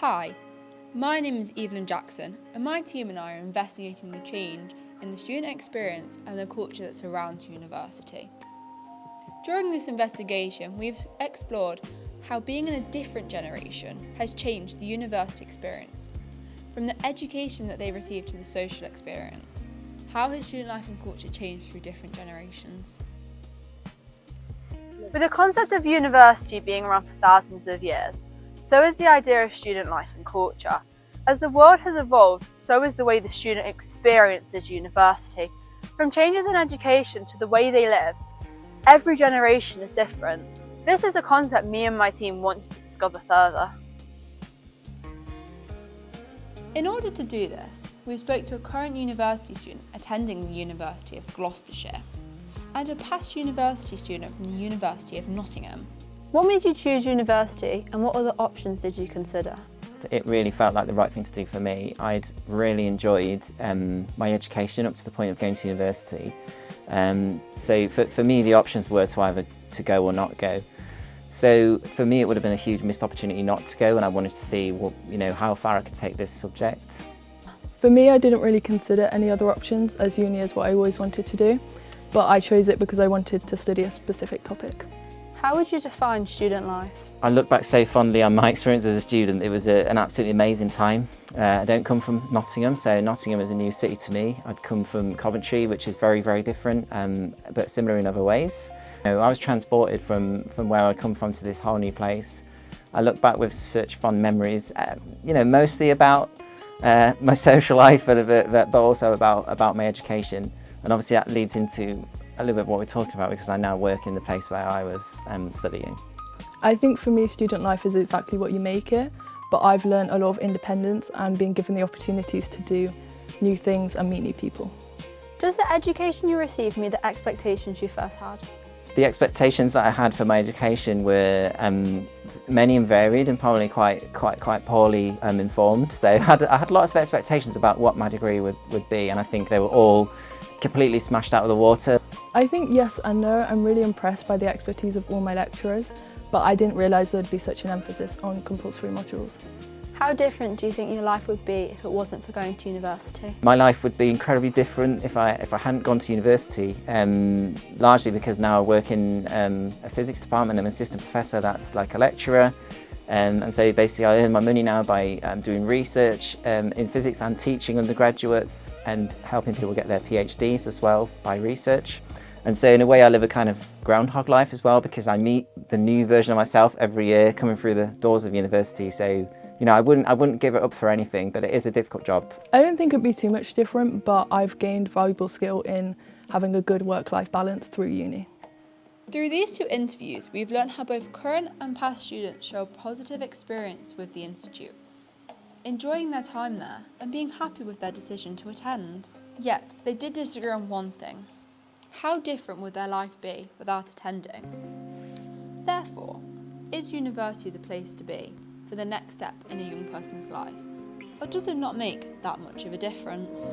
Hi, my name is Evelyn Jackson, and my team and I are investigating the change in the student experience and the culture that surrounds university. During this investigation, we've explored how being in a different generation has changed the university experience. From the education that they receive to the social experience, how has student life and culture changed through different generations? With the concept of university being around for thousands of years, so is the idea of student life and culture. As the world has evolved, so is the way the student experiences university. From changes in education to the way they live, every generation is different. This is a concept me and my team wanted to discover further. In order to do this, we spoke to a current university student attending the University of Gloucestershire and a past university student from the University of Nottingham. What made you choose university and what other options did you consider? It really felt like the right thing to do for me. I'd really enjoyed my education up to the point of going to university. So for me, the options were to either to go or not go. So for me, it would have been a huge missed opportunity not to go, and I wanted to see how far I could take this subject. For me, I didn't really consider any other options, as uni is what I always wanted to do, but I chose it because I wanted to study a specific topic. How would you define student life? I look back so fondly on my experience as a student. It was an absolutely amazing time. I don't come from Nottingham, so Nottingham is a new city to me. I'd come from Coventry, which is very, very different, but similar in other ways. I was transported from where I'd come from to this whole new place. I look back with such fond memories, mostly about my social life, but also about my education. And obviously that leads into a little bit of what we're talking about, because I now work in the place where I was studying. I think for me, student life is exactly what you make it, but I've learned a lot of independence and been given the opportunities to do new things and meet new people. Does the education you received meet the expectations you first had? The expectations that I had for my education were many and varied, and probably quite poorly informed. So I had lots of expectations about what my degree would be, and I think they were all completely smashed out of the water. I think yes and no. I'm really impressed by the expertise of all my lecturers, but I didn't realise there'd be such an emphasis on compulsory modules. How different do you think your life would be if it wasn't for going to university? My life would be incredibly different if I hadn't gone to university, largely because now I work in a physics department. I'm an assistant professor, that's like a lecturer. And so basically I earn my money now by doing research in physics and teaching undergraduates and helping people get their PhDs as well by research. And so in a way I live a kind of groundhog life as well, because I meet the new version of myself every year coming through the doors of university. So I wouldn't give it up for anything, but it is a difficult job. I don't think it'd be too much different, but I've gained valuable skill in having a good work-life balance through uni. Through these two interviews, we've learned how both current and past students show a positive experience with the Institute, enjoying their time there and being happy with their decision to attend. Yet, they did disagree on one thing. How different would their life be without attending? Therefore, is university the place to be for the next step in a young person's life? Or does it not make that much of a difference?